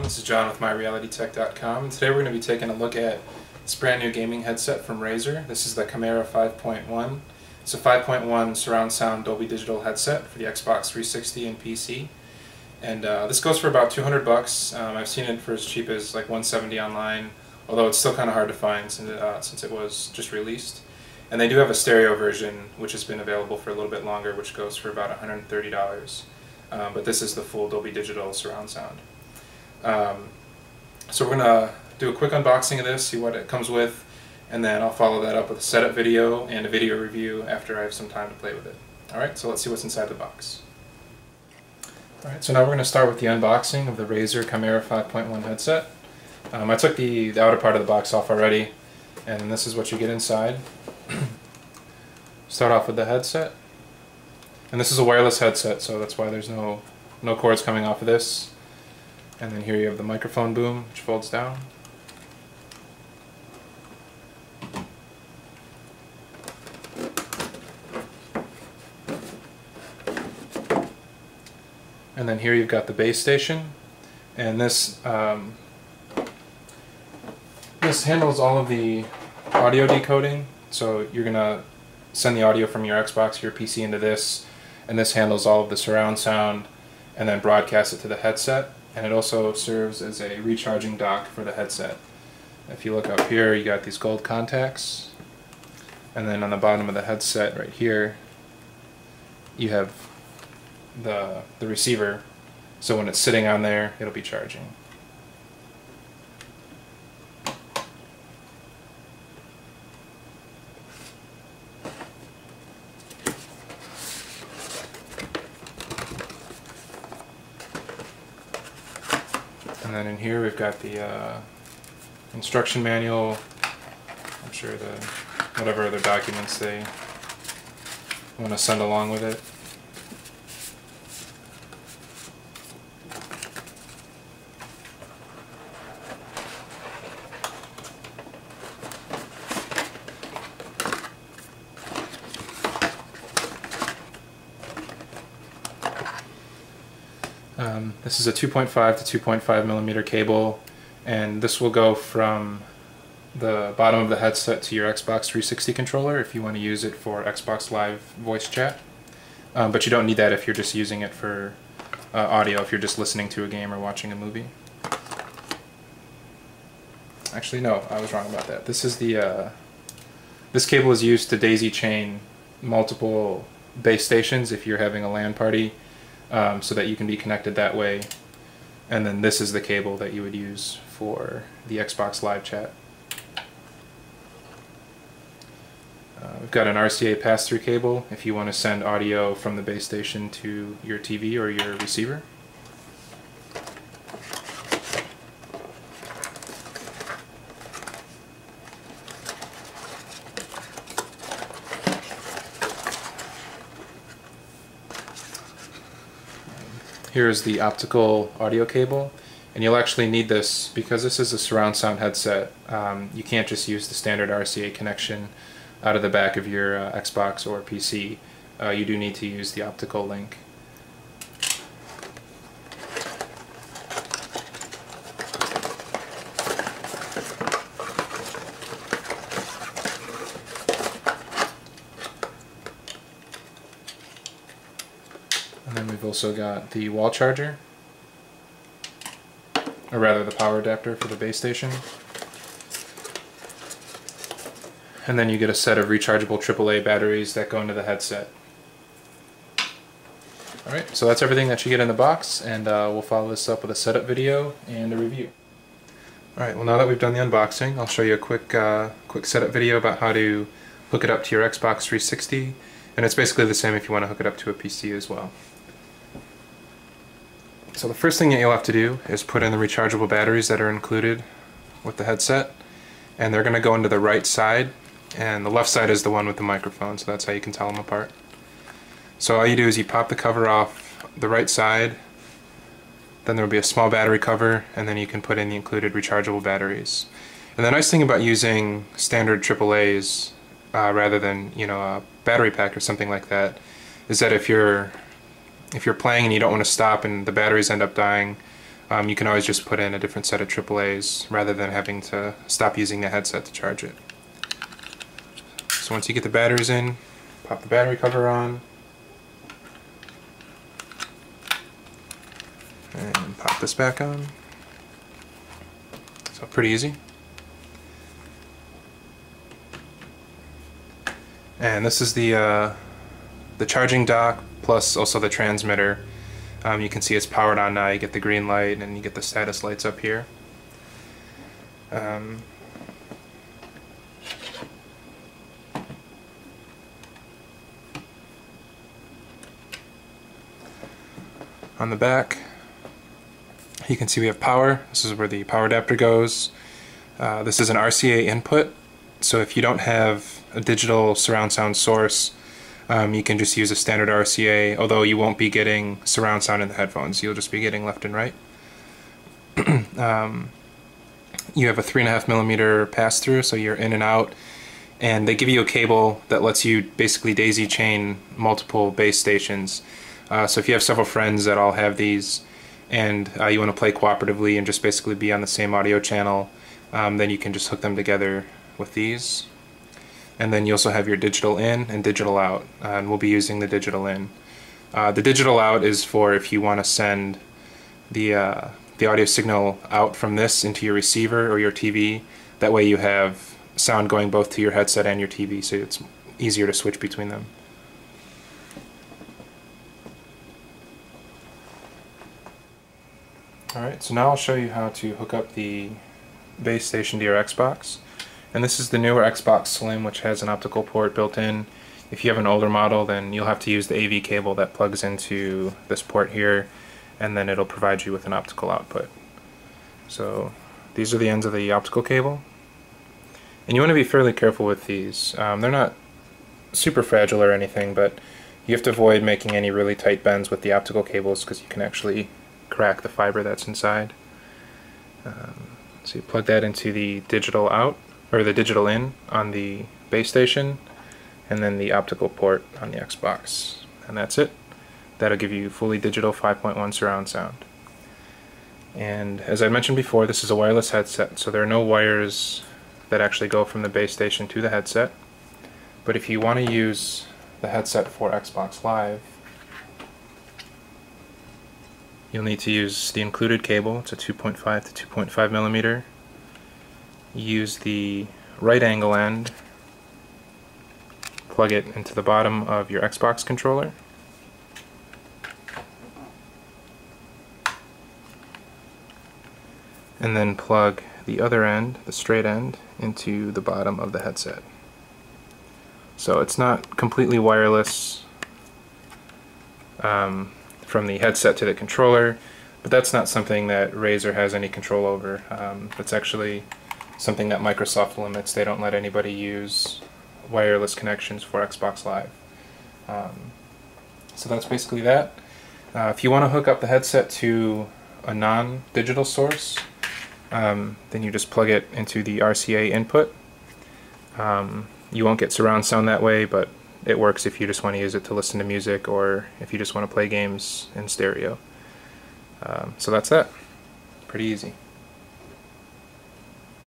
This is John with MyRealityTech.com, and today we're going to be taking a look at this brand new gaming headset from Razer. This is the Chimaera 5.1. It's a 5.1 surround sound Dolby Digital headset for the Xbox 360 and PC. And this goes for about $200. I've seen it for as cheap as like $170 online, although it's still kind of hard to find since it was just released. And they do have a stereo version, which has been available for a little bit longer, which goes for about $130. But this is the full Dolby Digital surround sound. So we're going to do a quick unboxing of this, see what it comes with, and then I'll follow that up with a setup video and a video review after I have some time to play with it. Alright, so let's see what's inside the box. Alright, so now we're going to start with the unboxing of the Razer Chimaera 5.1 headset. I took the outer part of the box off already, and this is what you get inside. Start off with the headset. And this is a wireless headset, so that's why there's no cords coming off of this. And then here you have the microphone boom, which folds down. And then here you've got the base station, and this handles all of the audio decoding. So you're gonna send the audio from your Xbox or your PC into this, and this handles all of the surround sound, and then broadcasts it to the headset. And it also serves as a recharging dock for the headset. If you look up here, you got these gold contacts, and then on the bottom of the headset right here, you have the receiver, so when it's sitting on there, it'll be charging. And then in here we've got the instruction manual, I'm sure whatever other documents they want to send along with it. This is a 2.5 to 2.5 millimeter cable, and this will go from the bottom of the headset to your Xbox 360 controller if you want to use it for Xbox Live voice chat. But you don't need that if you're just using it for audio, if you're just listening to a game or watching a movie. Actually, no, I was wrong about that. This is this cable is used to daisy chain multiple base stations if you're having a LAN party. So that you can be connected that way, and then this is the cable that you would use for the Xbox Live chat. We've got an RCA pass-through cable if you want to send audio from the base station to your TV or your receiver. Here's the optical audio cable, and you'll actually need this because this is a surround sound headset. You can't just use the standard RCA connection out of the back of your Xbox or PC. You do need to use the optical link. And then we've also got the wall charger, or rather the power adapter for the base station. And then you get a set of rechargeable AAA batteries that go into the headset. Alright, so that's everything that you get in the box, and we'll follow this up with a setup video and a review. Alright, well now that we've done the unboxing, I'll show you a quick setup video about how to hook it up to your Xbox 360, and it's basically the same if you want to hook it up to a PC as well. So the first thing that you'll have to do is put in the rechargeable batteries that are included with the headset, and they're going to go into the right side, and the left side is the one with the microphone, so that's how you can tell them apart. So all you do is you pop the cover off the right side, then there will be a small battery cover, and then you can put in the included rechargeable batteries. And the nice thing about using standard AAAs rather than a battery pack or something like that is that if you're playing and you don't want to stop and the batteries end up dying, You can always just put in a different set of AAAs rather than having to stop using the headset to charge it. So once you get the batteries in, pop the battery cover on, and pop this back on. So pretty easy. And this is the charging dock plus also the transmitter. You can see it's powered on now. You get the green light and you get the status lights up here. On the back, you can see we have power. This is where the power adapter goes. This is an RCA input, so if you don't have a digital surround sound source, you can just use a standard RCA, although you won't be getting surround sound in the headphones. You'll just be getting left and right. You have a 3.5mm pass-through, so you're in and out, and they give you a cable that lets you basically daisy chain multiple base stations. So if you have several friends that all have these, and you want to play cooperatively and just basically be on the same audio channel, then you can just hook them together with these. And then you also have your digital in and digital out, and we'll be using the digital in. The digital out is for if you want to send the audio signal out from this into your receiver or your TV. That way you have sound going both to your headset and your TV, so it's easier to switch between them. Alright, so now I'll show you how to hook up the base station to your Xbox. And this is the newer Xbox Slim, which has an optical port built in. If you have an older model, then you'll have to use the AV cable that plugs into this port here, and then it'll provide you with an optical output. So these are the ends of the optical cable. And you want to be fairly careful with these. They're not super fragile or anything, but you have to avoid making any really tight bends with the optical cables because you can actually crack the fiber that's inside. So you plug that into the digital out, or the digital in on the base station, and then the optical port on the Xbox. And that's it. That'll give you fully digital 5.1 surround sound. And as I mentioned before, this is a wireless headset, so there are no wires that actually go from the base station to the headset. But if you want to use the headset for Xbox Live, you'll need to use the included cable. It's a 2.5 to 2.5mm. Use the right angle end, plug it into the bottom of your Xbox controller, and then plug the other end, the straight end, into the bottom of the headset. So it's not completely wireless from the headset to the controller, but that's not something that Razer has any control over. It's actually something that Microsoft limits. They don't let anybody use wireless connections for Xbox Live. So that's basically that. If you want to hook up the headset to a non-digital source, then you just plug it into the RCA input. You won't get surround sound that way, but it works if you just want to use it to listen to music or if you just want to play games in stereo. So that's that. Pretty easy.